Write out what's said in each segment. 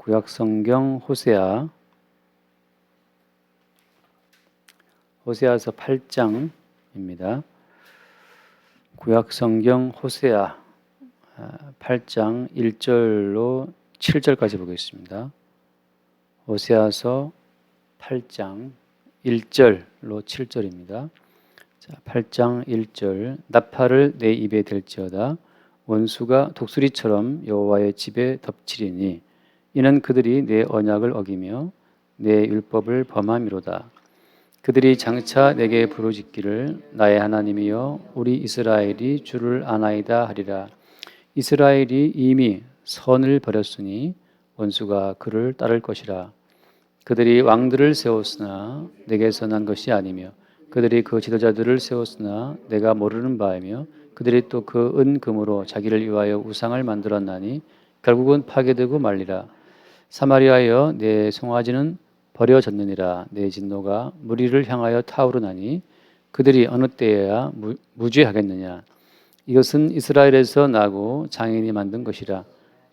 구약성경 호세아서 8장입니다. 구약성경 호세아 8장 1절로 7절까지 보겠습니다. 호세아서 8장 1절로 7절입니다. 자, 8장 1절 나팔을 내 입에 댈지어다 원수가 독수리처럼 여호와의 집에 덮치리니 이는 그들이 내 언약을 어기며 내 율법을 범함이로다. 그들이 장차 내게 부르짖기를 나의 하나님이여 우리 이스라엘이 주를 아나이다 하리라. 이스라엘이 이미 선을 버렸으니 원수가 그를 따를 것이라. 그들이 왕들을 세웠으나 내게서 난 것이 아니며 그들이 그 지도자들을 세웠으나 내가 모르는 바이며 그들이 또 그 은금으로 자기를 위하여 우상을 만들었나니 결국은 파괴되고 말리라. 사마리아여 내 송아지는 버려졌느니라. 내 진노가 무리를 향하여 타오르나니 그들이 어느 때에야 무죄하겠느냐. 이것은 이스라엘에서 나고 장인이 만든 것이라.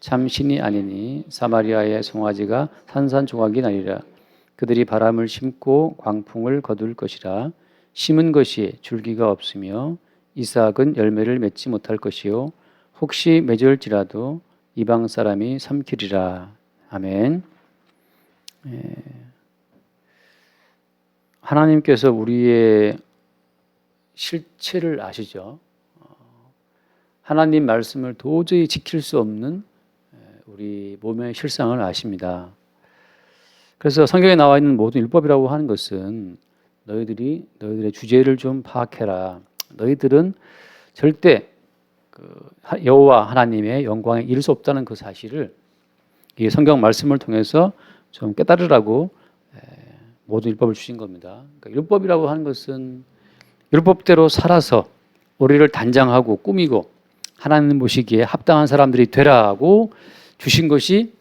참 신이 아니니 사마리아의 송아지가 산산조각이 나리라. 그들이 바람을 심고 광풍을 거둘 것이라. 심은 것이 줄기가 없으며 이삭은 열매를 맺지 못할 것이요 혹시 맺을지라도 이방 사람이 삼키리라. 아멘. 하나님께서 우리의 실체를 아시죠? 하나님 말씀을 도저히 지킬 수 없는 우리 몸의 실상을 아십니다. 그래서 성경에 나와 있는 모든 율법이라고 하는 것은 너희들의 주제를 좀 파악해라. 너희들은 절대 여호와 하나님의 영광에 이를 수 없다는 그 사실을 이 성경 말씀을 통해서 좀 깨달으라고 모든 율법을 주신 겁니다. 그러니까 율법이라고 하는 것은 율법대로 살아서 우리를 단장하고 꾸미고 하나님 보시기에 합당한 사람들이 되라고 주신 것이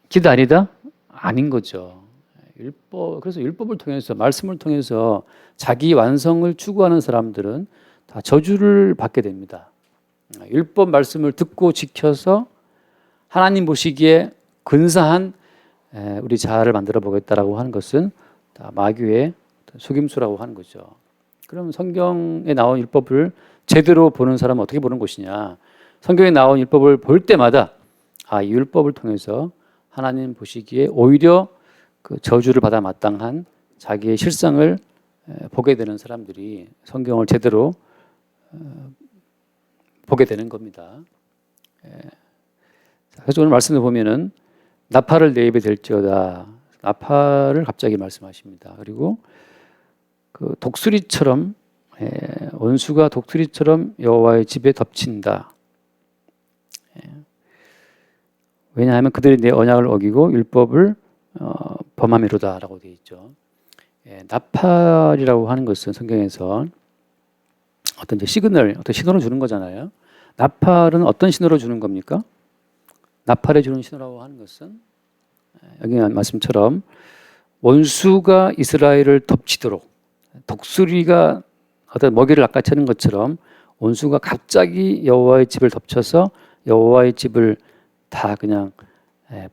기도 아니다? 아닌 거죠. 그래서 율법을 통해서 말씀을 통해서 자기 완성을 추구하는 사람들은 다 저주를 받게 됩니다. 율법 말씀을 듣고 지켜서 하나님 보시기에 근사한 우리 자아를 만들어 보겠다라고 하는 것은 다 마귀의 속임수라고 하는 거죠. 그럼 성경에 나온 율법을 제대로 보는 사람은 어떻게 보는 것이냐? 성경에 나온 율법을 볼 때마다 이 율법을 통해서 하나님 보시기에 오히려 그 저주를 받아 마땅한 자기의 실상을 보게 되는 사람들이 성경을 제대로 보게 되는 겁니다. 그래서 오늘 말씀을 보면은 나팔을 내 입에 댈지어다. 나팔을 갑자기 말씀하십니다. 그리고 그 독수리처럼 원수가 독수리처럼 여호와의 집에 덮친다. 왜냐하면 그들이 내 언약을 어기고 율법을 범함이로다라고 되어 있죠. 나팔이라고 하는 것은 성경에서 어떤 시그널, 어떤 신호를 주는 거잖아요. 나팔은 어떤 신호를 주는 겁니까? 나팔에 주는 신호라고 하는 것은 여기 말씀처럼 원수가 이스라엘을 덮치도록 독수리가 어떤 먹이를 낚아채는 것처럼 원수가 갑자기 여호와의 집을 덮쳐서 여호와의 집을 다 그냥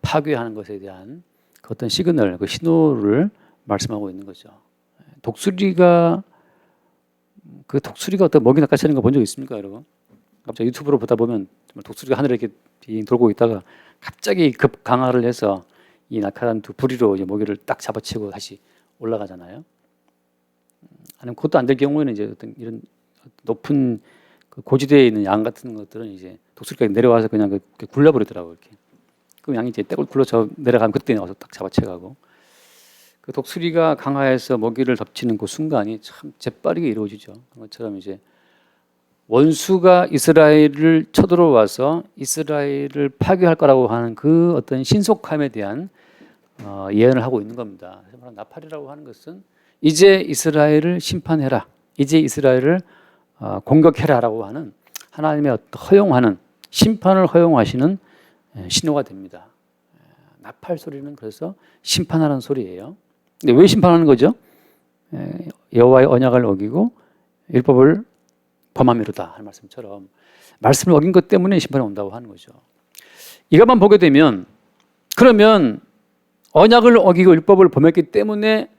파괴하는 것에 대한 그 어떤 시그널, 그 신호를 말씀하고 있는 거죠. 독수리가 어떤 먹이 낚아채는 거 본 적 있습니까, 여러분? 갑자기 유튜브로 보다 보면 독수리가 하늘에 이렇게 돌고 있다가 갑자기 급 강화를 해서 이 날카로운 두 부리로 이제 먹이를 딱 잡아채고 다시 올라가잖아요. 아니면 그것도 안 될 경우에는 이제 어떤 이런 높은 그 고지대에 있는 양 같은 것들은 이제 독수리가 내려와서 그냥 굴려버리더라고요. 이렇게. 그럼 양이 이제 떼굴 굴러서 내려가면 그때 와서 딱 잡아채가고. 그 독수리가 강화해서 먹이를 덮치는 그 순간이 참 재빠르게 이루어지죠. 그것처럼 이제 원수가 이스라엘을 쳐들어와서 이스라엘을 파괴할 거라고 하는 그 어떤 신속함에 대한 예언을 하고 있는 겁니다. 그래서 나팔이라고 하는 것은 이제 이스라엘을 심판해라, 이제 이스라엘을 공격해라라고 하는 하나님의 어떤 허용하는 심판을 허용하시는 신호가 됩니다. 나팔 소리는 그래서 심판하는 소리예요. 근데 왜 심판하는 거죠? 여호와의 언약을 어기고 율법을 범함이로다 하는 말씀처럼 말씀을 어긴 것 때문에 심판이 온다고 하는 거죠. 이것만 보게 되면 그러면 언약을 어기고 율법을 범했기 때문에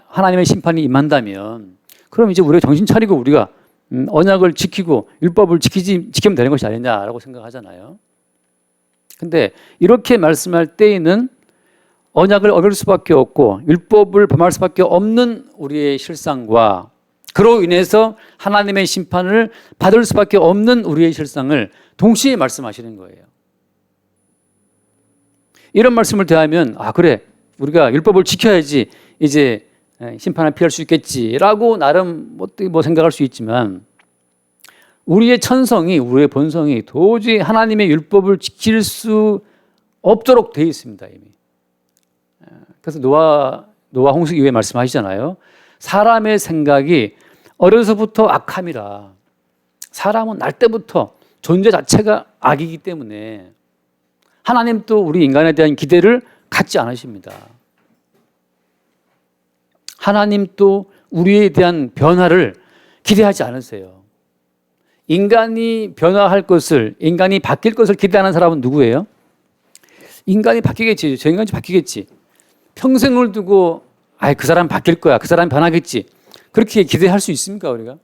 하나님의 심판이 임한다면 그럼 이제 우리가 정신 차리고 우리가 언약을 지키고 율법을 지키면 되는 것이 아니냐라고 생각하잖아요. 근데 이렇게 말씀할 때에는 언약을 어길 수밖에 없고 율법을 범할 수밖에 없는 우리의 실상과 그로 인해서 하나님의 심판을 받을 수밖에 없는 우리의 실상을 동시에 말씀하시는 거예요. 이런 말씀을 대하면 그래 우리가 율법을 지켜야지 이제 심판을 피할 수 있겠지라고 나름 뭐 생각할 수 있지만 우리의 천성이 우리의 본성이 도저히 하나님의 율법을 지킬 수 없도록 되어 있습니다 이미. 그래서 노아 홍수 이후에 말씀하시잖아요. 사람의 생각이 어려서부터 악함이라. 사람은 날 때부터 존재 자체가 악이기 때문에 하나님도 우리 인간에 대한 기대를 갖지 않으십니다. 하나님도 우리에 대한 변화를 기대하지 않으세요. 인간이 변화할 것을, 인간이 바뀔 것을 기대하는 사람은 누구예요? 인간이 바뀌겠지. 저 인간이 바뀌겠지. 평생을 두고 그 사람 바뀔 거야. 그 사람 변하겠지. 그렇게 기대할 수 있습니까 우리가?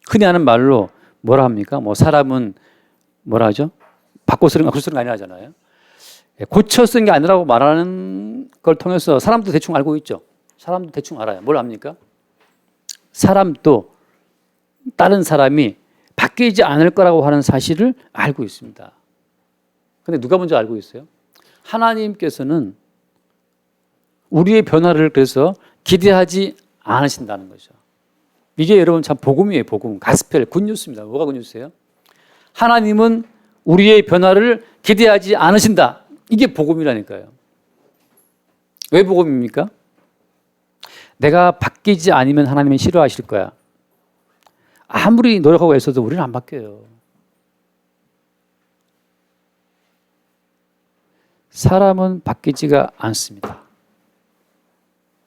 흔히 하는 말로 뭐라 합니까? 사람은 뭐라 하죠? 바꿔 쓰는 거 아니라 하잖아요. 고쳐 쓰는 게 아니라고 말하는 걸 통해서 사람도 대충 알고 있죠. 사람도 대충 알아요. 뭘 압니까? 사람도 다른 사람이 바뀌지 않을 거라고 하는 사실을 알고 있습니다. 근데 누가 먼저 알고 있어요? 하나님께서는 우리의 변화를 그래서 기대하지 않으신다는 거죠. 이게 여러분 참 복음이에요. 복음. 가스펠, 굿뉴스입니다. 뭐가 굿뉴스예요? 하나님은 우리의 변화를 기대하지 않으신다. 이게 복음이라니까요. 왜 복음입니까? 내가 바뀌지 않으면 하나님은 싫어하실 거야. 아무리 노력하고 애써도 우리는 안 바뀌어요. 사람은 바뀌지가 않습니다.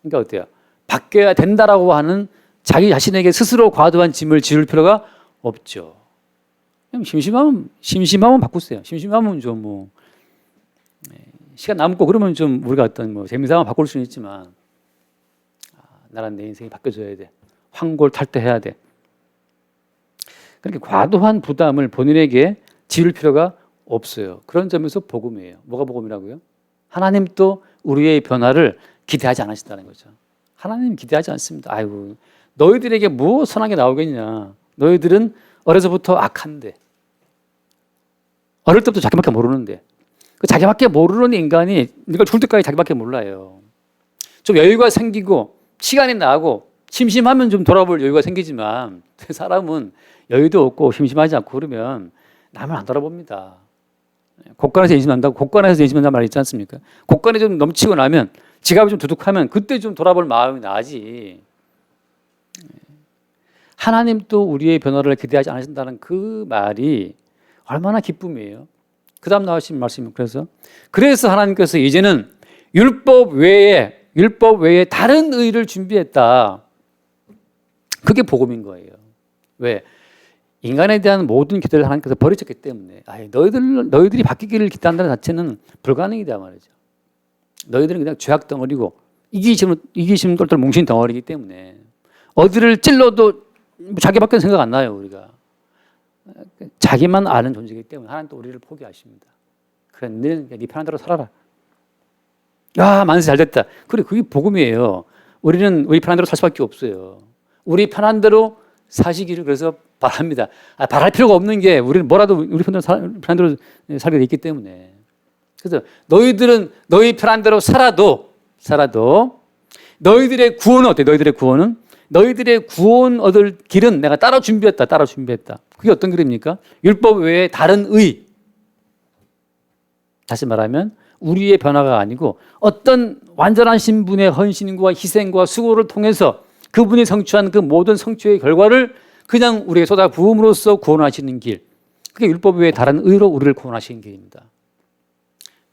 그러니까 어때요? 바뀌어야 된다라고 하는 자기 자신에게 스스로 과도한 짐을 지을 필요가 없죠. 그냥 심심하면 바꾸세요. 심심하면 좀 시간 남고 그러면 좀 우리가 어떤 재미삼아 바꿀 수는 있지만 나는 내 인생이 바뀌어져야 돼. 황골탈퇴해야 돼. 그렇게 과도한 부담을 본인에게 지을 필요가 없어요. 그런 점에서 복음이에요. 뭐가 복음이라고요? 하나님도 우리의 변화를 기대하지 않으신다는 거죠. 하나님 기대하지 않습니다. 아이고 너희들에게 뭐 선한 게 나오겠냐. 너희들은 어려서부터 악한데 어릴 때부터 자기밖에 모르는데 그 자기밖에 모르는 인간이 이걸 죽을 때까지 자기밖에 몰라요. 좀 여유가 생기고 시간이 나고 심심하면 좀 돌아볼 여유가 생기지만 사람은 여유도 없고 심심하지 않고 그러면 남을 안 돌아봅니다. 곳간에서 인심난다고 곳간에서 인심난다는 말 있지 않습니까? 곳간에 좀 넘치고 나면 지갑이 좀 두둑하면 그때 좀 돌아볼 마음이 나지. 하나님도 우리의 변화를 기대하지 않으신다는 그 말이 얼마나 기쁨이에요. 그 다음 나오신 말씀이 그래서 하나님께서 이제는 율법 외에 다른 의를 준비했다. 그게 복음인 거예요. 왜? 인간에 대한 모든 기대를 하나님께서 버리셨기 때문에 너희들이 바뀌기를 기대한다는 자체는 불가능이다 말이죠. 너희들은 그냥 죄악 덩어리고 이기심 똘똘 뭉친 덩어리이기 때문에 어디를 찔러도 자기밖에 생각 안 나요. 우리가 자기만 아는 존재이기 때문에 하나님 또 우리를 포기하십니다. 그래, 네 편한 대로 살아라. 야, 만세 잘 됐다. 그래, 그게 복음이에요. 우리는 우리 편한 대로 살 수밖에 없어요. 우리 편한 대로 사시기를 그래서 바랍니다. 바랄 필요가 없는 게 우리는 뭐라도 우리 편한 대로 살게 돼 있기 때문에. 그래서 너희들은 너희 편한 대로 살아도 너희들의 구원은 어때? 너희들의 구원 얻을 길은 내가 따로 준비했다. 그게 어떤 길입니까? 율법 외에 다른 의. 다시 말하면 우리의 변화가 아니고 어떤 완전한 신분의 헌신과 희생과 수고를 통해서 그분이 성취한 그 모든 성취의 결과를 그냥 우리에게 쏟아 부음으로써 구원하시는 길. 그게 율법 외에 다른 의로 우리를 구원하시는 길입니다.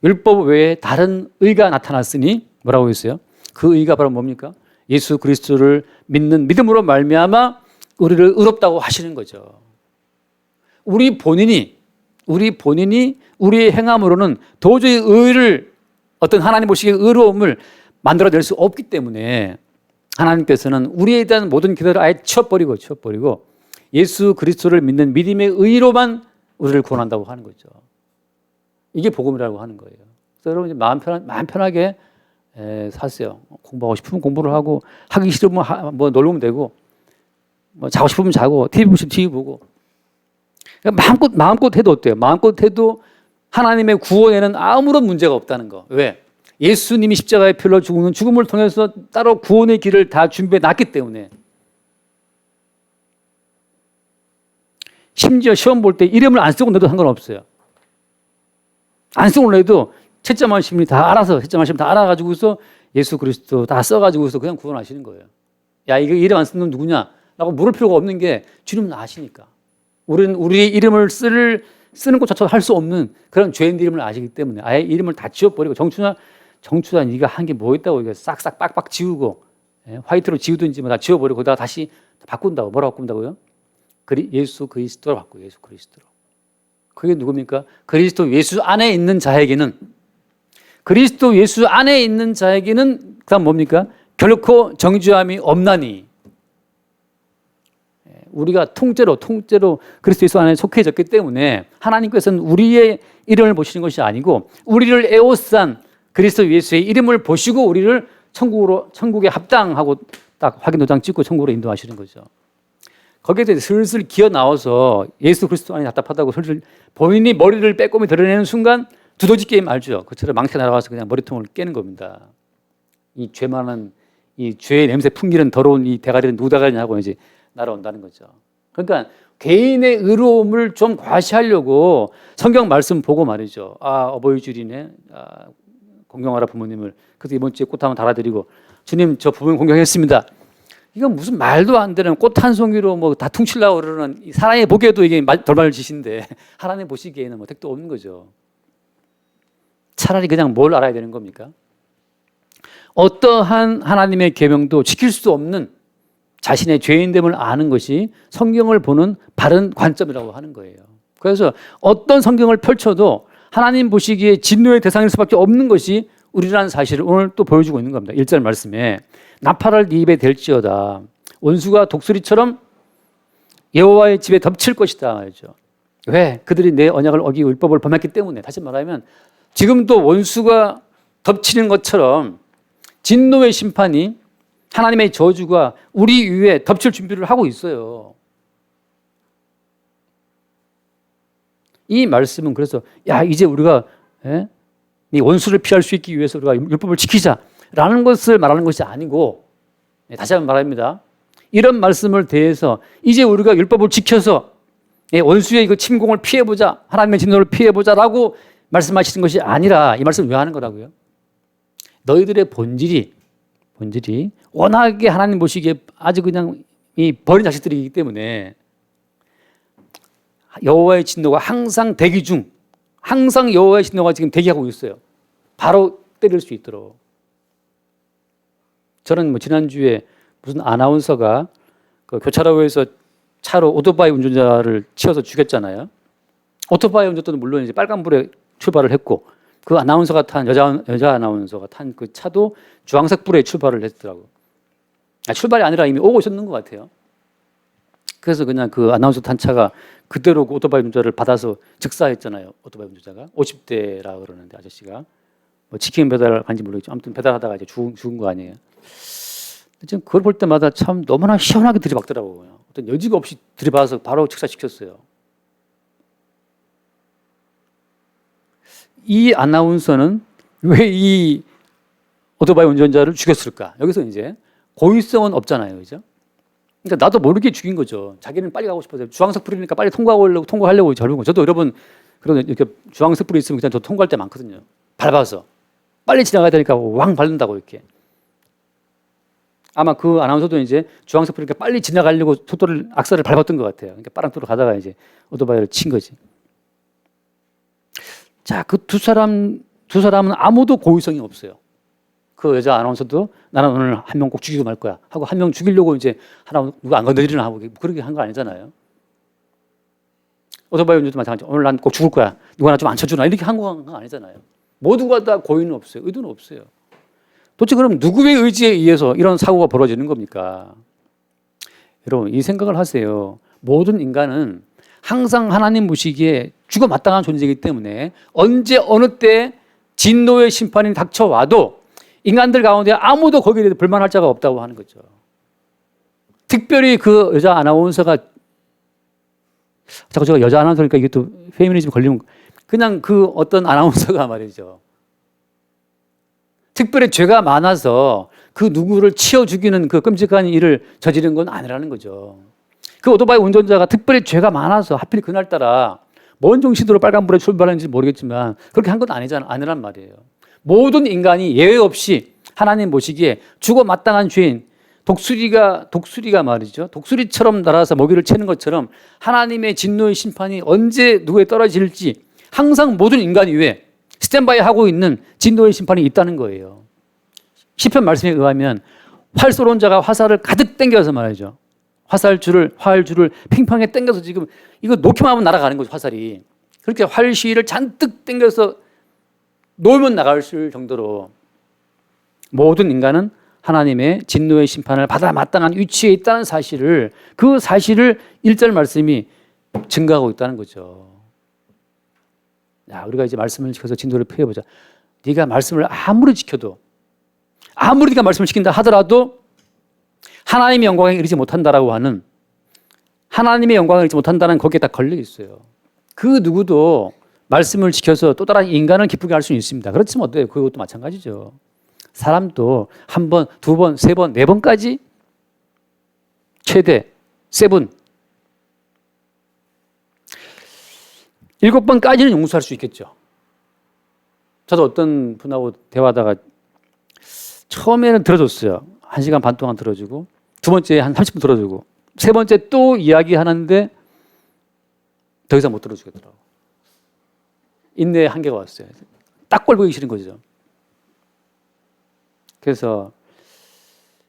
율법 외에 다른 의가 나타났으니 뭐라고 했어요? 그 의가 바로 뭡니까? 예수 그리스도를 믿는 믿음으로 말미암아 우리를 의롭다고 하시는 거죠. 우리 본인이 우리 본인이 우리의 행함으로는 도저히 의를 어떤 하나님 보시기에 의로움을 만들어낼 수 없기 때문에 하나님께서는 우리에 대한 모든 기대를 아예 치워버리고 예수 그리스도를 믿는 믿음의 의로만 우리를 구원한다고 하는 거죠. 이게 복음이라고 하는 거예요. 그래서 여러분 마음 편하게 사세요. 공부하고 싶으면 공부를 하고 하기 싫으면 뭐 놀면 되고 뭐 자고 싶으면 자고 TV 보시면 TV 보고 마음껏 해도 어때요? 마음껏 해도 하나님의 구원에는 아무런 문제가 없다는 거. 왜? 예수님이 십자가에 피흘러 죽는 죽음을 통해서 따로 구원의 길을 다 준비해 놨기 때문에. 심지어 시험 볼 때 이름을 안 쓰고 내도 상관없어요. 안 쓰고 내도 채점하시면 다 알아서 채점하시면 다 알아가지고서 예수 그리스도 다 써가지고서 그냥 구원하시는 거예요. 야, 이거 이름 안 쓰는 놈 누구냐? 라고 물을 필요가 없는 게 주님은 아시니까. 우리는 우리의 이름을 쓰는 것조차 할 수 없는 그런 죄인들 이름을 아시기 때문에 아예 이름을 다 지워버리고 정춘아 네가 한 게 뭐 있다고 이거 싹싹 빡빡 지우고 화이트로 지우든지 뭐 다 지워버리고 거기다가 다시 바꾼다고. 뭐라고 바꾼다고요? 예수 그리스도로 바꿔요. 예수 그리스도로. 그게 누굽니까? 그리스도 예수 안에 있는 자에게는 그리스도 예수 안에 있는 자에게는 그다음 뭡니까? 결코 정죄함이 없나니. 우리가 통째로 그리스도 예수 안에 속해졌기 때문에 하나님께서는 우리의 이름을 보시는 것이 아니고 우리를 에워싼 그리스도 예수의 이름을 보시고 우리를 천국에 합당하고 딱 확인 도장 찍고 천국으로 인도하시는 거죠. 거기에 슬슬 기어 나와서 예수 그리스도 안에 답답하다고 슬슬 본인이 머리를 빼꼼히 드러내는 순간 두더지 게임 알죠? 그처럼 망태 날아가서 그냥 머리통을 깨는 겁니다. 이 죄 많은 이 죄의 냄새 풍기는 더러운 이 대가리는 누구 대가리냐고 이제 날아온다는 거죠. 그러니까 개인의 의로움을 좀 과시하려고 성경 말씀 보고 말이죠. 어버이 주일이네. 공경하라 부모님을. 그래서 이번 주에 꽃 한번 달아드리고 주님 저 부모님 공경했습니다. 이건 무슨 말도 안 되는 꽃 한 송이로 뭐 다 퉁치려고 그러는 사람이 보기에도 이게 돌발짓인데 하나님 보시기에는 뭐 택도 없는 거죠. 차라리 그냥 뭘 알아야 되는 겁니까? 어떠한 하나님의 계명도 지킬 수 없는 자신의 죄인됨을 아는 것이 성경을 보는 바른 관점이라고 하는 거예요. 그래서 어떤 성경을 펼쳐도 하나님 보시기에 진노의 대상일 수밖에 없는 것이 우리라는 사실을 오늘 또 보여주고 있는 겁니다. 1절 말씀에 나팔을 네 입에 댈지어다 원수가 독수리처럼 여호와의 집에 덮칠 것이다 말이죠. 왜? 그들이 내 언약을 어기고 율법을 범했기 때문에. 다시 말하면 지금도 원수가 덮치는 것처럼 진노의 심판이 하나님의 저주가 우리 위에 덮칠 준비를 하고 있어요. 이 말씀은 그래서 이제 우리가 이 원수를 피할 수 있기 위해서 우리가 율법을 지키자라는 것을 말하는 것이 아니고 다시 한번 말합니다. 이런 말씀을 대해서 이제 우리가 율법을 지켜서 원수의 이거 침공을 피해보자, 하나님의 진노를 피해보자라고 말씀하시는 것이 아니라 이 말씀을 왜 하는 거라고요? 너희들의 본질이 워낙에 하나님 보시기에 아주 그냥 이 버린 자식들이기 때문에 여호와의 진노가 항상 대기 중, 항상 여호와의 진노가 지금 대기하고 있어요. 바로 때릴 수 있도록. 저는 뭐 지난주에 무슨 아나운서가 그 교차로에서 차로 오토바이 운전자를 치어서 죽였잖아요. 오토바이 운전자는 물론 이제 빨간불에 출발을 했고 그 아나운서가 탄 여자 아나운서가 탄 그 차도 주황색 불에 출발을 했더라고요. 출발이 아니라 이미 오고 있었는 것 같아요. 그래서 그냥 그 아나운서 탄 차가 그대로 그 오토바이 운전자를 받아서 즉사했잖아요. 오토바이 운전자가 50대라 그러는데 아저씨가 뭐 치킨 배달 간지 모르겠죠. 아무튼 배달하다가 이제 죽은 거 아니에요. 지금 그걸 볼 때마다 참 너무나 시원하게 들이박더라고요. 어떤 여지가 없이 들이박아서 바로 즉사시켰어요. 이 아나운서는 왜 이 오토바이 운전자를 죽였을까? 여기서 이제 고의성은 없잖아요, 그죠? 그러니까 나도 모르게 죽인 거죠. 자기는 빨리 가고 싶어서 주황색 불이니까 빨리 통과하려고 젊은 거. 저도 여러분 그런 이렇게 주황색 불이 있으면 그냥 저 통과할 때 많거든요. 밟아서 빨리 지나가야 되니까 왕 밟는다고 이렇게. 아마 그 아나운서도 이제 주황색 불이니까 빨리 지나가려고 악셀을 밟았던 것 같아요. 그러니까 빠랑도로 가다가 이제 오토바이를 친 거지. 자, 그 두 사람은 아무도 고의성이 없어요. 그 여자 아나운서도 나는 오늘 한 명 꼭 죽이고 말 거야 하고 한 명 죽이려고 이제 하나 누가 안 건드리나 하고 그렇게 한 거 아니잖아요. 오토바이 운전도 마찬가지죠. 오늘 난 꼭 죽을 거야. 누가 나 좀 안 쳐주나. 이렇게 한 거 아니잖아요. 모두가 다 고의는 없어요. 의도는 없어요. 도대체 그럼 누구의 의지에 의해서 이런 사고가 벌어지는 겁니까? 여러분, 이 생각을 하세요. 모든 인간은 항상 하나님 보시기에 죽어 마땅한 존재이기 때문에 언제 어느 때 진노의 심판이 닥쳐와도 인간들 가운데 아무도 거기에 대해서 불만할 자가 없다고 하는 거죠. 특별히 그 여자 아나운서가, 자꾸 제가 여자 아나운서니까 이게 또 페미니즘 걸리면, 그냥 그 어떤 아나운서가 말이죠. 특별히 죄가 많아서 그 누구를 치어 죽이는 그 끔찍한 일을 저지른 건 아니라는 거죠. 그 오토바이 운전자가 특별히 죄가 많아서 하필 그날따라 뭔 정신으로 빨간불에 출발했는지 모르겠지만 그렇게 한 건 아니란 말이에요. 모든 인간이 예외 없이 하나님 보시기에 죽어 마땅한 죄인, 독수리가 말이죠. 독수리처럼 날아서 먹이를 채는 것처럼 하나님의 진노의 심판이 언제 누구에 떨어질지 항상 모든 인간 위에 스탠바이 하고 있는 진노의 심판이 있다는 거예요. 시편 말씀에 의하면 활 쏘는 자가 화살을 가득 당겨서 말이죠. 활줄을 팽팽하게 당겨서 지금 이거 놓기만 하면 날아가는 거죠, 화살이. 그렇게 활시위를 잔뜩 당겨서 놓으면 나갈 정도로 모든 인간은 하나님의 진노의 심판을 받아 마땅한 위치에 있다는 사실을, 그 사실을 1절 말씀이 증거하고 있다는 거죠. 야, 우리가 이제 말씀을 지켜서 진도를 피해보자. 네가 말씀을 아무리 지켜도, 아무리 네가 말씀을 지킨다 하더라도 하나님의 영광에 이르지 못한다라고 하는, 하나님의 영광에 이르지 못한다는 거기에 다 걸려 있어요. 그 누구도 말씀을 지켜서 또 다른 인간을 기쁘게 할 수는 있습니다. 그렇지만 어때요? 그것도 마찬가지죠. 사람도 한 번, 두 번, 세 번, 네 번까지 최대 7, 7번까지는 용서할 수 있겠죠. 저도 어떤 분하고 대화하다가 처음에는 들어줬어요. 1시간 반 동안 들어주고, 두 번째 한 30분 들어주고, 세 번째 또 이야기하는데 더 이상 못 들어주겠더라고요. 인내의 한계가 왔어요. 딱 꼴보기 싫은 거죠. 그래서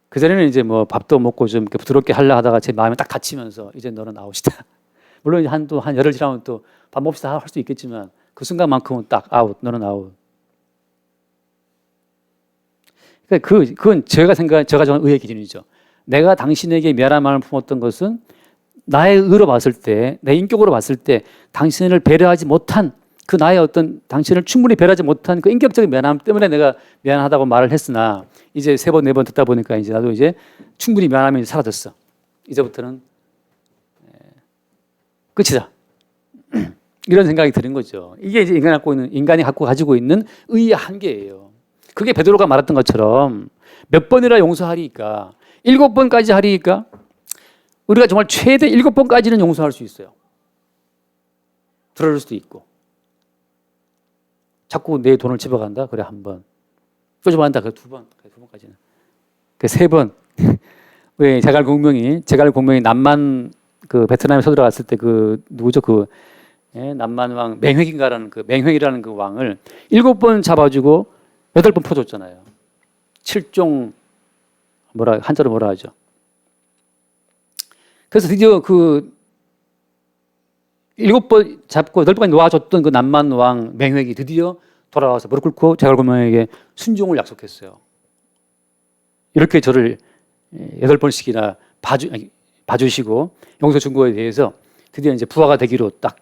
그전에는 이제 뭐 밥도 먹고 좀 부드럽게 하려 하다가 제 마음이 딱 닫히면서 이제 너는 아웃이다. 물론 한 열흘 지나면 또 밥 먹읍시다 할 수 있겠지만 그 순간만큼은 딱 아웃, 너는 아웃. 그러니까 그건 제가 정한 의의 기준이죠. 내가 당신에게 미안한 마음을 품었던 것은 나의 의로 봤을 때, 내 인격으로 봤을 때 당신을 배려하지 못한 그 나의 어떤 당신을 충분히 배려하지 못한 그 인격적인 미안함 때문에 내가 미안하다고 말을 했으나 이제 3번, 4번 듣다 보니까 이제 나도 이제 충분히 미안함이 사라졌어. 이제부터는 끝이다. 이런 생각이 드는 거죠. 이게 이제 인간이 갖고 가지고 있는 의의 한계예요. 그게 베드로가 말했던 것처럼 몇 번이나 용서하리까? 7번까지 하리까? 우리가 정말 최대 7번까지는 용서할 수 있어요. 들어올 수도 있고. 자꾸 내 돈을 집어간다? 그래, 한 번. 또 좀 한다? 그래, 두 번까지는. 그 3번. 왜 제갈공명이 남만 그 베트남에 서들어갔을 때 그 누구죠? 남만 왕 맹획인가라는 맹획이라는 그 왕을 7번 잡아주고 8번 풀어줬잖아요. 7종 한자로 뭐라 하죠? 그래서 드디어 7번 잡고 8번까지 놓아줬던 그 남만 왕 맹획이 드디어 돌아와서 무릎 꿇고 제갈공명에게 순종을 약속했어요. 이렇게 저를 8번씩이나 봐주시고 용서 준 거에 대해서 드디어 이제 부하가 되기로 딱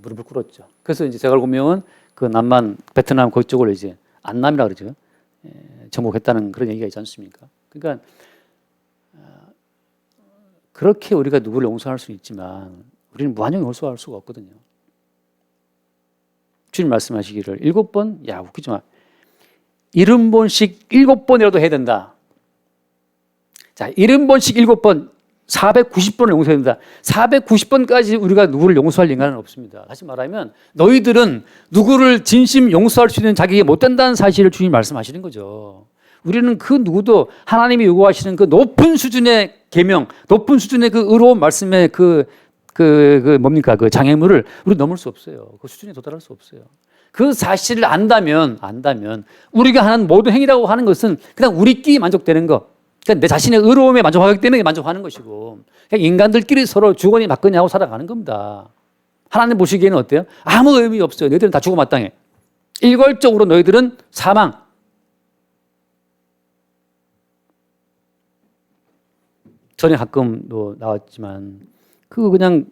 무릎을 꿇었죠. 그래서 이제 제갈공명은 그 남만 베트남 그쪽을 이제 안남이라 그러죠. 정복했다는 그런 얘기가 있지 않습니까? 그러니까 그렇게 우리가 누구를 용서할 수 있지만 우리는 무한정 용서할 수가 없거든요. 주님 말씀하시기를 7번? 야, 웃기지 마. 70번씩 7번이라도 해야 된다. 자, 70번씩 7번, 490번을 용서해야 된다. 490번까지 우리가 누구를 용서할 인간은 없습니다. 다시 말하면 너희들은 누구를 진심 용서할 수 있는 자격이 못 된다는 사실을 주님 말씀하시는 거죠. 우리는 그 누구도 하나님이 요구하시는 그 높은 수준의 계명, 높은 수준의 그 의로운 말씀의 그 장애물을 우리 넘을 수 없어요. 그 수준에 도달할 수 없어요. 그 사실을 안다면 우리가 하는 모든 행위라고 하는 것은 그냥 우리끼리 만족되는 거. 그러니까 내 자신의 의로움에 만족하기 때문에 만족하는 것이고 그냥 인간들끼리 서로 주거니 받거니 하고 살아가는 겁니다. 하나님 보시기에는 어때요? 아무 의미 없어요. 너희들은 다 죽어 마땅해. 일괄적으로 너희들은 사망. 전에 가끔 나왔지만 그냥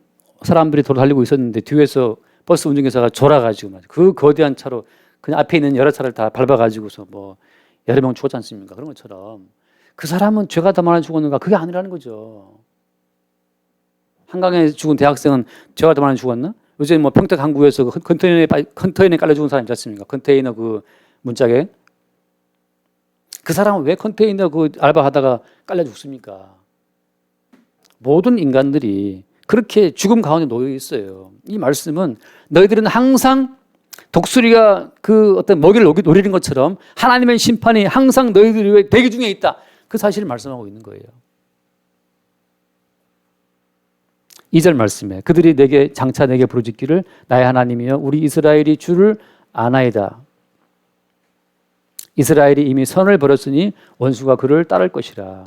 사람들이 도로 달리고 있었는데 뒤에서 버스 운전기사가 졸아가지고 그 거대한 차로 그냥 앞에 있는 여러 차를 다 밟아가지고서 뭐 여러 명 죽었지 않습니까? 그런 것처럼 그 사람은 죄가 더 많아 죽었는가? 그게 아니라는 거죠. 한강에 죽은 대학생은 죄가 더 많이 죽었나? 요새 뭐 평택 항구에서 그 컨테이너에 깔려 죽은 사람 있지 않습니까? 컨테이너 그 문짝에 그 사람은 왜 컨테이너 그 알바하다가 깔려 죽습니까? 모든 인간들이 그렇게 죽음 가운데 놓여 있어요. 이 말씀은 너희들은 항상 독수리가 그 어떤 먹이를 노리는 것처럼 하나님의 심판이 항상 너희들 위해 대기 중에 있다. 그 사실을 말씀하고 있는 거예요. 2절 말씀에 그들이 장차 내게 부르짖기를 나의 하나님이여 우리 이스라엘이 주를 아나이다. 이스라엘이 이미 선을 버렸으니 원수가 그를 따를 것이라.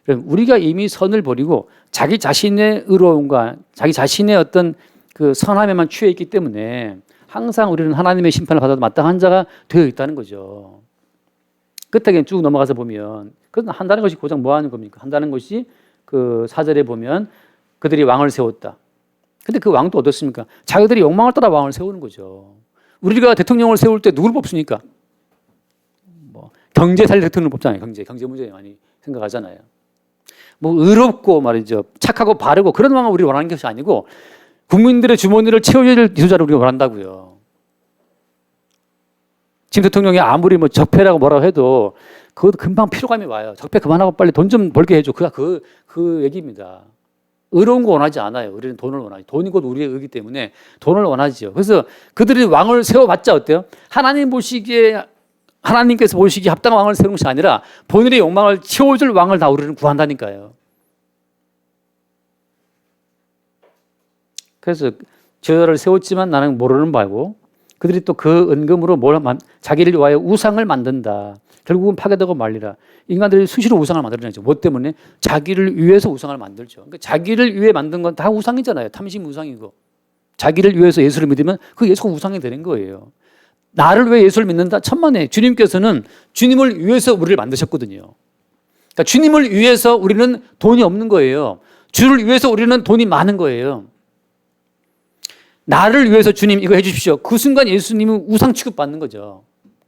우리가 이미 선을 버리고 자기 자신의 의로움과 자기 자신의 어떤 그 선함에만 취해 있기 때문에 항상 우리는 하나님의 심판을 받아도 마땅한 자가 되어 있다는 거죠. 끝에 쭉 넘어가서 보면 그건 한다는 것이 고작 뭐 하는 겁니까? 한다는 것이 그 4절에 보면 그들이 왕을 세웠다. 근데 그 왕도 어떻습니까? 자기들이 욕망을 따라 왕을 세우는 거죠. 우리가 대통령을 세울 때 누구를 뽑습니까? 뭐 경제 살릴 대통령을 뽑잖아요. 경제 문제 많이 생각하잖아요. 뭐 의롭고 말이죠. 착하고 바르고 그런 왕을 우리가 원하는 것이 아니고 국민들의 주머니를 채워줄 지도자를 우리가 원한다고요. 지금 대통령이 아무리 뭐 적폐라고 뭐라고 해도 그것도 금방 피로감이 와요. 적폐 그만하고 빨리 돈 좀 벌게 해줘. 그 얘기입니다. 의로운 거 원하지 않아요. 우리는 돈을 원하죠. 돈이 곧 우리의 의기 때문에 돈을 원하죠. 그래서 그들이 왕을 세워봤자 어때요? 하나님께서 보시기에 합당한 왕을 세우는 것이 아니라 본인의 욕망을 채워줄 왕을 다 우리는 구한다니까요. 그래서 저를 세웠지만 나는 모르는 바고 그들이 또 그 은금으로 자기를 위하여 우상을 만든다. 결국은 파괴되고 말리라. 인간들이 수시로 우상을 만들어내죠. 뭐 때문에? 자기를 위해서 우상을 만들죠. 그러니까 자기를 위해 만든 건 다 우상이잖아요. 탐심 우상이고. 자기를 위해서 예수를 믿으면 그 예수가 우상이 되는 거예요. 나를 왜 예수를 믿는다? 천만에 주님께서는 주님을 위해서 우리를 만드셨거든요. 그러니까 주님을 위해서 우리는 돈이 없는 거예요. 주를 위해서 우리는 돈이 많은 거예요. 나를 위해서 주님 이거 해주십시오. 그 순간 예수님은 우상 취급받는 거죠.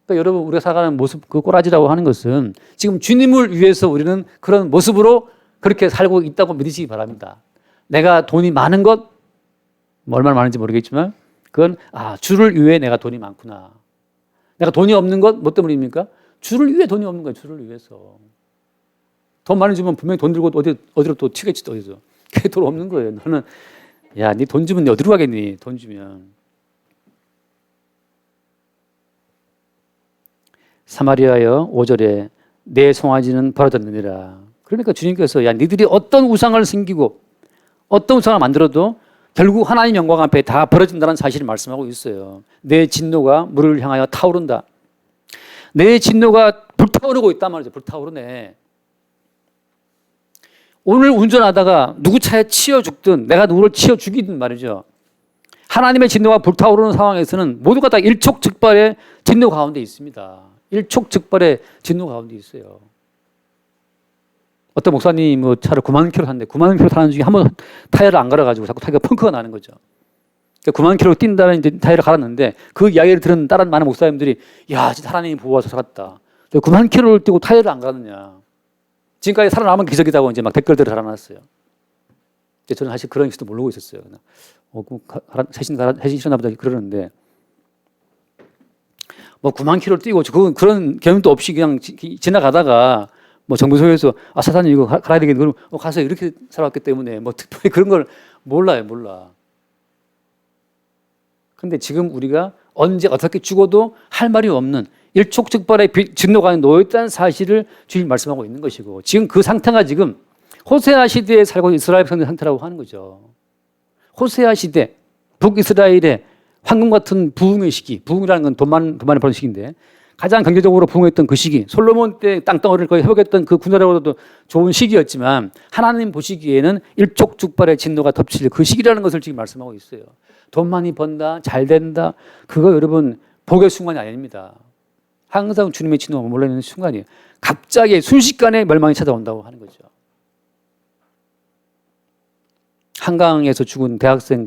그러니까 여러분 우리가 살아가는 모습 그 꼬라지라고 하는 것은 지금 주님을 위해서 우리는 그런 모습으로 그렇게 살고 있다고 믿으시기 바랍니다. 내가 돈이 많은 것 뭐 얼마나 많은지 모르겠지만 그건 주를 위해 내가 돈이 많구나. 내가 돈이 없는 것 뭐 때문입니까? 주를 위해 돈이 없는 거예요. 주를 위해서. 돈 많이 주면 분명히 돈 들고 어디로 또 튀겠지 또 어디서. 그게 돈 없는 거예요. 너는 야, 네 돈 주면 네 어디로 가겠니? 돈 주면. 사마리아여 5절에 내 송아지는 버려졌느니라. 그러니까 주님께서 야, 니들이 어떤 우상을 섬기고 어떤 우상을 만들어도 결국 하나님 영광 앞에 다 버려진다는 사실을 말씀하고 있어요. 내 진노가 물을 향하여 타오른다. 내 진노가 불타오르고 있단 말이죠. 불타오르네. 오늘 운전하다가 누구 차에 치여 죽든 내가 누구를 치여 죽이든 말이죠. 하나님의 진노가 불타오르는 상황에서는 모두가 다 일촉즉발의 진노 가운데 있습니다. 일촉즉발의 진노 가운데 있어요. 어떤 목사님이 뭐 차를 9만 킬로 탔는데 9만 킬로 타는 중에 한 번 타이어를 안 갈아가지고 자꾸 타이어가 펑크가 나는 거죠. 9만 킬로 뛴 다음에 이제 타이어를 갈았는데 그 이야기를 들은 다른 많은 목사님들이 야, 진짜 하나님이 보호해서 살았다. 9만 킬로를 뛰고 타이어를 안 갈았느냐. 지금까지 살아남은 기적이라고 이제 막 댓글들을 달아놨어요. 저는 사실 그런 것도 모르고 있었어요. 해신 실었나 보다 그러는데 뭐 9만 킬로를 뛰고 그런 경험도 없이 그냥 지나가다가 뭐 정부소에서 사사님 이거 갈아야 되겠네. 그럼 가서 이렇게 살아왔기 때문에 뭐 특별히 그런 걸 몰라. 근데 지금 우리가 언제 어떻게 죽어도 할 말이 없는 일촉즉발의 진노가 놓여있다는 사실을 주님 말씀하고 있는 것이고 지금 그 상태가 지금 호세아 시대에 살고 있는 이스라엘 백성의 상태라고 하는 거죠. 호세아 시대 북이스라엘의 황금 같은 부흥의 시기, 부흥이라는 건 돈 많이 버는 시기인데 가장 경제적으로 부흥했던 그 시기, 솔로몬 때 땅덩어리를 거의 회복했던 그 군사력으로도 좋은 시기였지만 하나님 보시기에는 일촉즉발의 진노가 덮칠 그 시기라는 것을 지금 말씀하고 있어요. 돈 많이 번다, 잘 된다. 그거 여러분 복의 순간이 아닙니다. 항상 주님의 진노가 머물러 있는 순간이에요. 갑자기 순식간에 멸망이 찾아온다고 하는 거죠. 한강에서 죽은 대학생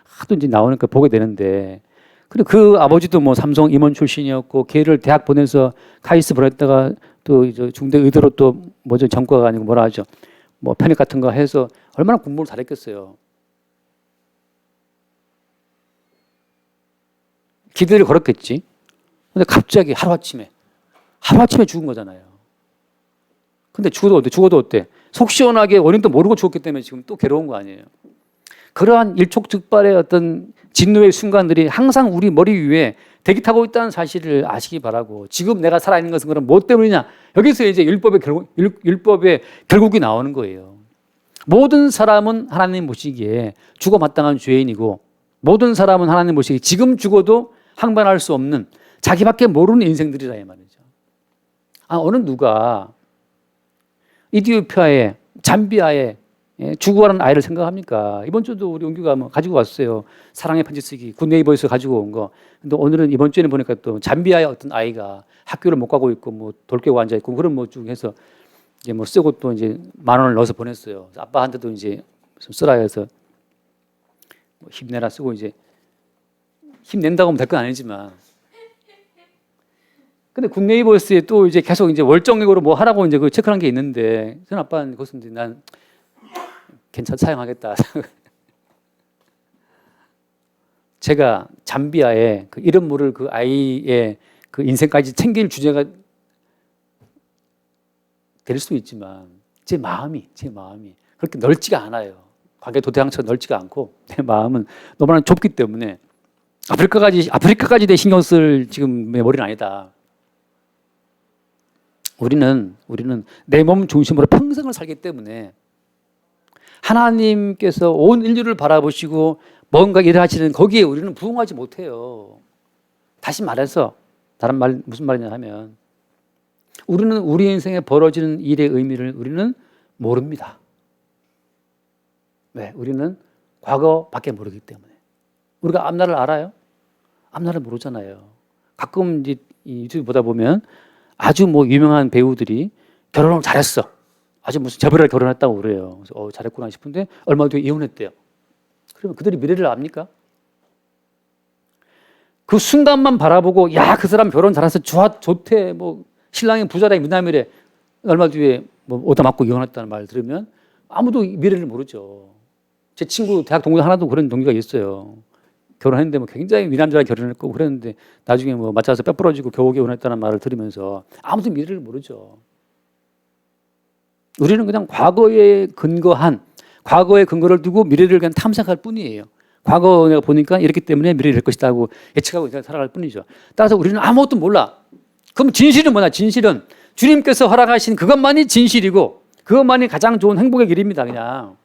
하도 이제 나오니까 보게 되는데, 그리고 그 아버지도 뭐 삼성 임원 출신이었고 걔를 대학 보내서 카이스트 보냈다가 또 이제 중대 의대로 또 뭐죠, 전과가 아니고 뭐라 하죠, 뭐 편입 같은 거 해서 얼마나 공부를 잘했겠어요. 기대를 걸었겠지. 근데 갑자기 하루아침에 죽은 거잖아요. 근데 죽어도 어때? 속 시원하게 원인도 모르고 죽었기 때문에 지금 또 괴로운 거 아니에요. 그러한 일촉즉발의 어떤 진노의 순간들이 항상 우리 머리 위에 대기 타고 있다는 사실을 아시기 바라고, 지금 내가 살아있는 것은 그럼 뭐 때문이냐? 여기서 이제 율법의 결국이 나오는 거예요. 모든 사람은 하나님 보시기에 죽어 마땅한 죄인이고, 모든 사람은 하나님 보시기에 지금 죽어도 항변할 수 없는 자기밖에 모르는 인생들이라 이 말이죠. 어느 누가 이디오피아에, 잠비아에 죽어가는 아이를 생각합니까? 이번 주도 우리 용규가 가지고 왔어요. 사랑의 편지 쓰기, 굿네이버에서 가지고 온 거. 근데 오늘은 이번 주에는 보니까 또 잠비아의 어떤 아이가 학교를 못 가고 있고 뭐 돌 깨고 앉아 있고 그런 뭐 쭉 해서 이제 뭐 쓰고 또 이제 10,000원을 넣어서 보냈어요. 아빠한테도 이제 좀 쓰라 해서 뭐 힘내라 쓰고, 이제 힘낸다고 하면 될 건 아니지만. 근데 굿네이버스에 또 이제 계속 이제 월정액으로 뭐 하라고 이제 그 체크한 게 있는데, 저는 아빠는 그것은 이제 난 사용하겠다. 제가 잠비아에 그 이름 모를 그 아이의 그 인생까지 챙길 주제가 될 수 있지만 제 마음이 그렇게 넓지가 않아요. 과거 도태양처럼 넓지가 않고 내 마음은 너무나 좁기 때문에 아프리카까지 내 신경 쓸 지금 내 머리는 아니다. 우리는 내 몸 중심으로 평생을 살기 때문에 하나님께서 온 인류를 바라보시고 뭔가 일을 하시는 거기에 우리는 부응하지 못해요. 다시 말해서, 다른 말 무슨 말이냐 하면, 우리는 우리 인생에 벌어지는 일의 의미를 우리는 모릅니다. 왜? 우리는 과거밖에 모르기 때문에. 우리가 앞날을 알아요? 앞날을 모르잖아요. 가끔 이제 유튜브 보다 보면 아주 뭐 유명한 배우들이 결혼을 잘했어, 아주 무슨 재벌이랑 결혼했다고 그래요. 그래서 잘했구나 싶은데 얼마 뒤에 이혼했대요. 그러면 그들이 미래를 압니까? 그 순간만 바라보고 야, 그 사람 결혼 잘해서 좋대, 뭐 신랑이 부자래, 미남이래, 얼마 뒤에 뭐 오다 맞고 이혼했다는 말 들으면 아무도 미래를 모르죠. 제 친구 대학 동료 하나도 그런 동기가 있어요. 결혼했는데 뭐 굉장히 미남자랑 결혼했고 그랬는데 나중에 뭐 맞아서 뼈 부러지고 겨우 결혼했다는 말을 들으면서 아무도 미래를 모르죠. 우리는 그냥 과거의 근거를 두고 미래를 그냥 탐색할 뿐이에요. 과거 내가 보니까 이렇기 때문에 미래를 될 것이다 하고 예측하고 살아갈 뿐이죠. 따라서 우리는 아무것도 몰라. 그럼 진실은 뭐냐? 진실은 주님께서 허락하신 그것만이 진실이고 그것만이 가장 좋은 행복의 길입니다. 그냥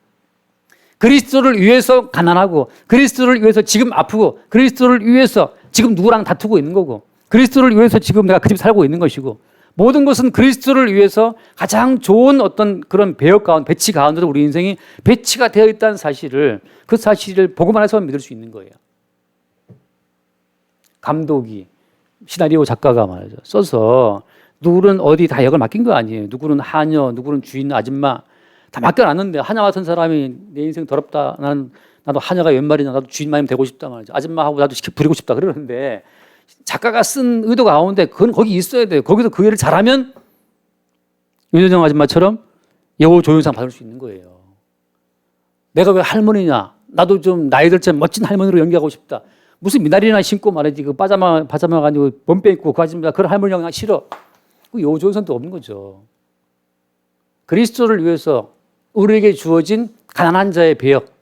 그리스도를 위해서 가난하고, 그리스도를 위해서 지금 아프고, 그리스도를 위해서 지금 누구랑 다투고 있는 거고, 그리스도를 위해서 지금 내가 그 집 살고 있는 것이고, 모든 것은 그리스도를 위해서 가장 좋은 어떤 그런 배치 가운데로 우리 인생이 배치가 되어 있다는 사실을, 그 사실을 보고만 해서 믿을 수 있는 거예요. 감독이, 시나리오 작가가 말이죠, 써서 누구는 어디 다 역을 맡긴 거 아니에요. 누구는 하녀, 누구는 주인, 아줌마 다 맡겨놨는데, 하녀 같은 사람이 내 인생 더럽다, 나도 하녀가 웬 말이냐, 나도 주인 마님 되고 싶다 말이죠, 아줌마하고 나도 부리고 싶다 그러는데, 작가가 쓴 의도 가운데 그건 거기 있어야 돼요. 거기서 그 일을 잘하면 윤여정 아줌마처럼 여우 조연상 받을 수 있는 거예요. 내가 왜 할머니냐, 나도 좀 나이 들 때 멋진 할머니로 연기하고 싶다, 무슨 미나리나 신고 말이지 그 파자마가 아니고 몸빼 입고 그 아줌마 그런 할머니랑 나 싫어, 그 여우 조연상도 없는 거죠. 그리스도를 위해서 우리에게 주어진 가난한 자의 배역,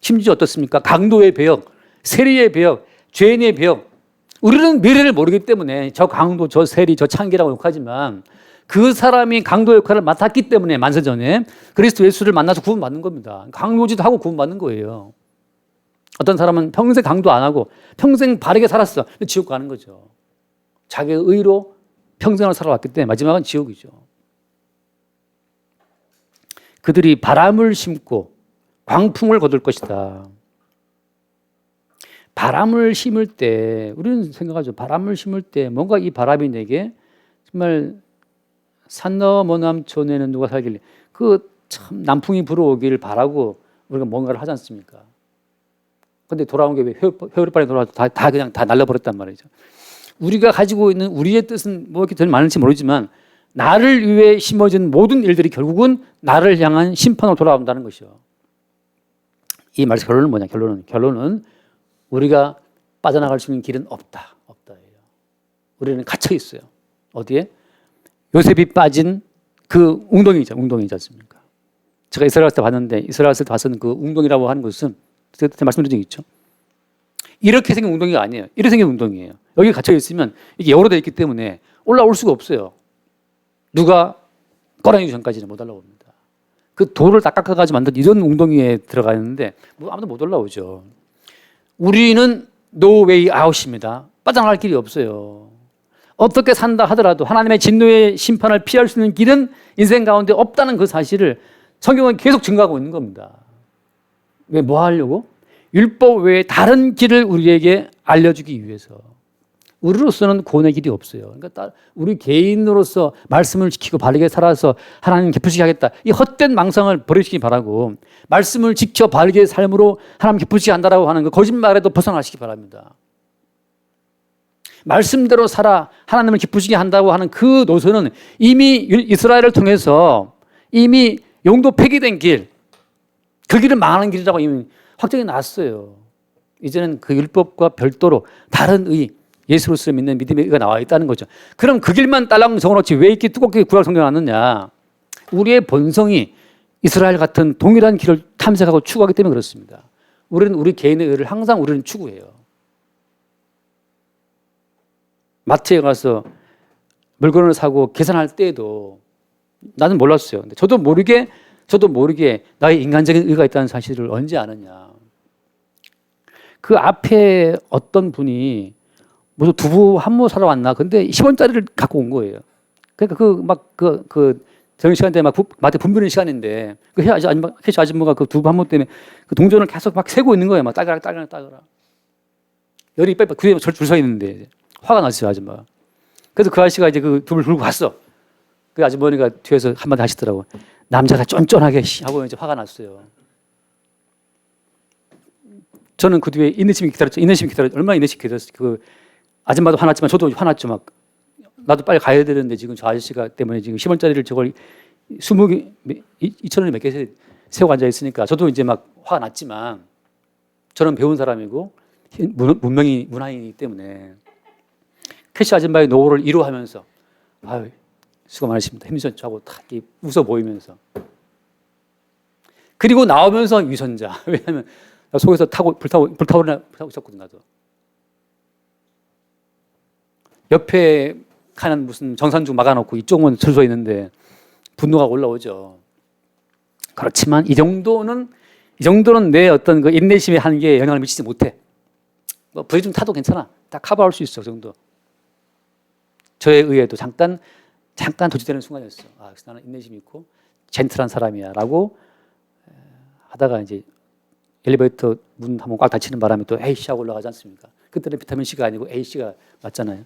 심지어 어떻습니까? 강도의 배역, 세리의 배역, 죄인의 배역. 우리는 미래를 모르기 때문에 저 강도, 저 세리, 저 창기라고 욕하지만 그 사람이 강도 역할을 맡았기 때문에 만세전에 그리스도 예수를 만나서 구원받는 겁니다. 강도짓 하고 구원받는 거예요. 어떤 사람은 평생 강도 안 하고 평생 바르게 살았어. 지옥 가는 거죠. 자기의 의로 평생을 살아왔기 때문에 마지막은 지옥이죠. 그들이 바람을 심고 광풍을 거둘 것이다. 바람을 심을 때 우리는 생각하죠. 바람을 심을 때 뭔가 이 바람이 내게 정말 산 너머 남촌에는 누가 살길래 그 참 남풍이 불어오기를 바라고 우리가 뭔가를 하지 않습니까? 근데 돌아온 게 왜 회오리빨이 돌아와서 다 그냥 다 날려버렸단 말이죠. 우리가 가지고 있는 우리의 뜻은 뭐 이렇게 더 많을지 모르지만 나를 위해 심어진 모든 일들이 결국은 나를 향한 심판으로 돌아온다는 것이요. 이 말의 결론은 뭐냐? 결론은 우리가 빠져나갈 수 있는 길은 없다예요. 우리는 갇혀 있어요. 어디에? 요셉이 빠진 그 웅덩이지 않습니까? 제가 이스라엘 갔을 때 봤는데 이스라엘 갔을 때 봤던 그 웅덩이라고 하는 것은 그때 말씀드린 적 있죠. 이렇게 생긴 웅덩이가 아니에요. 이렇게 생긴 웅덩이에요. 여기 갇혀 있으면 이게 영으로 되어 있기 때문에 올라올 수가 없어요. 누가 꺼내기 전까지는 못 올라옵니다. 그 돌을 다 깎아가지고 만든 이런 웅덩이에 들어가 있는데 뭐 아무도 못 올라오죠. 우리는 no way out입니다. 빠져나갈 길이 없어요. 어떻게 산다 하더라도 하나님의 진노의 심판을 피할 수 있는 길은 인생 가운데 없다는 그 사실을 성경은 계속 증거하고 있는 겁니다. 왜 뭐 하려고? 율법 외에 다른 길을 우리에게 알려주기 위해서. 우리로서는 구원의 길이 없어요. 그러니까 우리 개인으로서 말씀을 지키고 바르게 살아서 하나님 기쁘시게 하겠다. 이 헛된 망상을 버리시기 바라고 말씀을 지켜 바르게 삶으로 하나님 기쁘시게 한다라고 하는 그 거짓말에도 벗어나시기 바랍니다. 말씀대로 살아 하나님을 기쁘시게 한다고 하는 그 노선은 이미 이스라엘을 통해서 이미 용도 폐기된 길, 그 길은 망하는 길이라고 이미 확정이 났어요. 이제는 그 율법과 별도로 다른 의, 예수로서 믿는 믿음의 의가 나와 있다는 거죠. 그럼 그 길만 딸랑 적어놓지 왜 이렇게 두껍게 구약 성경을 놨느냐? 우리의 본성이 이스라엘 같은 동일한 길을 탐색하고 추구하기 때문에 그렇습니다. 우리는 우리 개인의 의를 항상 우리는 추구해요. 마트에 가서 물건을 사고 계산할 때에도 나는 몰랐어요. 근데 저도 모르게 나의 인간적인 의가 있다는 사실을 언제 아느냐. 그 앞에 어떤 분이 무슨 두부 한모 사러 왔나? 근데 10원짜리를 갖고 온 거예요. 그러니까 점심시간 때 마트 분비는 시간인데 그 회사 아줌마가 그 두부 한모 때문에 그 동전을 계속 막 세고 있는 거예요. 막 따그락. 열이 빼빼 그에 줄 서 있는데 화가 났어요, 아줌마가. 그래서 그 아저씨가 이제 그 두부를 들고 갔어. 그 아주머니가 뒤에서 한마디 하시더라고. 남자가 쫀쫀하게 하고 이제 화가 났어요. 저는 그 뒤에 인내심이 기다렸죠. 얼마나 인내심이 기다렸어요. 그 아줌마도 화났지만 저도 화났죠. 막 나도 빨리 가야 되는데 지금 저 아저씨가 때문에 지금 10원짜리를 저걸 20개, 2,000원에 몇 개 세고 앉아 있으니까 저도 이제 막 화가 났지만 저는 배운 사람이고 문명이 문화인이기 때문에 캐시 아줌마의 노고를 위로하면서 아유 수고 많으십니다. 힘드셨죠 하고 딱 웃어 보이면서 그리고 나오면서 위선자. 왜냐하면 속에서 불타오르고 있었거든 나도. 옆에 가는 무슨 정산중 막아놓고 이쪽은 줄 서 있는데 분노가 올라오죠. 그렇지만 이 정도는 내 어떤 그 인내심의 한계에 영향을 미치지 못해. 뭐 불이 좀 타도 괜찮아. 다 커버할 수 있어 그 정도. 저에 의해도 잠깐 도취되는 순간이었어. 아, 나는 인내심이 있고 젠틀한 사람이야라고 하다가 이제 엘리베이터 문 한번 꽉 닫히는 바람에 또 A 씨하고 올라가지 않습니까? 그때는 비타민 C가 아니고 A 씨가 맞잖아요.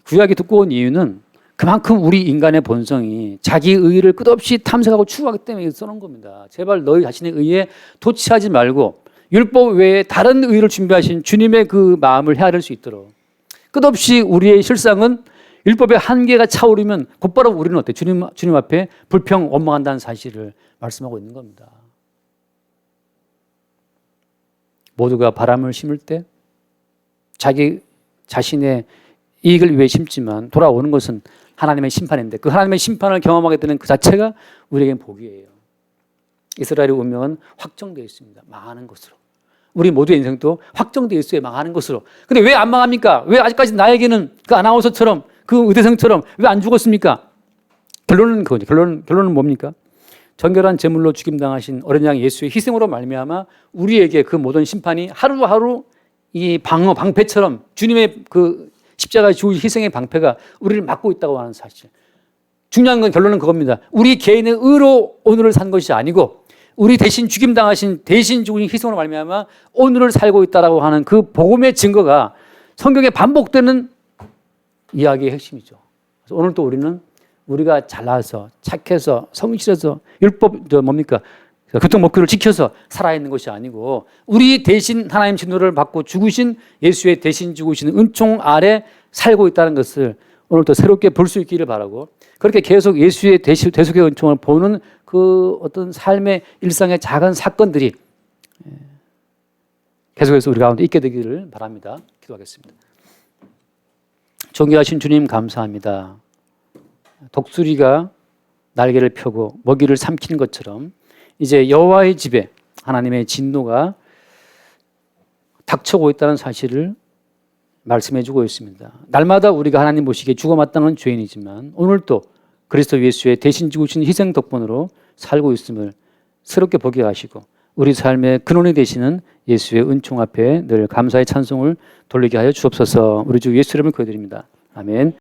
구약이 두꺼운 이유는 그만큼 우리 인간의 본성이 자기 의를 끝없이 탐색하고 추구하기 때문에 써놓은 겁니다. 제발 너희 자신의 의에 도취하지 말고 율법 외에 다른 의를 준비하신 주님의 그 마음을 헤아릴 수 있도록 끝없이 우리의 실상은 율법의 한계가 차오르면 곧바로 우리는 어때? 주님 앞에 불평, 원망한다는 사실을 말씀하고 있는 겁니다. 모두가 바람을 심을 때 자기 자신의 이익을 위해 심지만 돌아오는 것은 하나님의 심판인데 그 하나님의 심판을 경험하게 되는 그 자체가 우리에겐 복이에요. 이스라엘의 운명은 확정되어 있습니다. 망하는 것으로. 우리 모두의 인생도 확정되어 있어요. 망하는 것으로. 근데 왜 안 망합니까? 왜 아직까지 나에게는 그 아나운서처럼 그 의대생처럼 왜 안 죽었습니까? 결론은 그거죠. 결론은 뭡니까? 정결한 제물로 죽임당하신 어린 양 예수의 희생으로 말미암아 우리에게 그 모든 심판이 하루하루 이 방패처럼 주님의 그 십자가의 주 희생의 방패가 우리를 막고 있다고 하는 사실. 중요한 건 결론은 그겁니다. 우리 개인의 의로 오늘을 산 것이 아니고 우리 대신 죽임당하신 대신 죽으신 희생으로 말미암아 오늘을 살고 있다라고 하는 그 복음의 증거가 성경에 반복되는 이야기의 핵심이죠. 그래서 오늘 또 우리는 우리가 잘나서 착해서 성실해서 율법 뭡니까? 교통법규를 지켜서 살아있는 것이 아니고 우리 대신 하나님 진노를 받고 죽으신 예수의 대신 죽으시는 은총 아래 살고 있다는 것을 오늘 또 새롭게 볼 수 있기를 바라고 그렇게 계속 예수의 대속의 은총을 보는 그 어떤 삶의 일상의 작은 사건들이 계속해서 우리 가운데 있게 되기를 바랍니다. 기도하겠습니다. 존귀하신 주님 감사합니다. 독수리가 날개를 펴고 먹이를 삼키는 것처럼 이제 여호와의 집에 하나님의 진노가 닥쳐오고 있다는 사실을 말씀해 주고 있습니다. 날마다 우리가 하나님 보시기에 죽어 마땅한 죄인이지만 오늘도 그리스도 예수의 대신 죽으신 희생 덕분으로 살고 있음을 새롭게 보게 하시고 우리 삶의 근원이 되시는 예수의 은총 앞에 늘 감사의 찬송을 돌리게 하여 주옵소서. 우리 주 예수 이름을 기도드립니다. 아멘.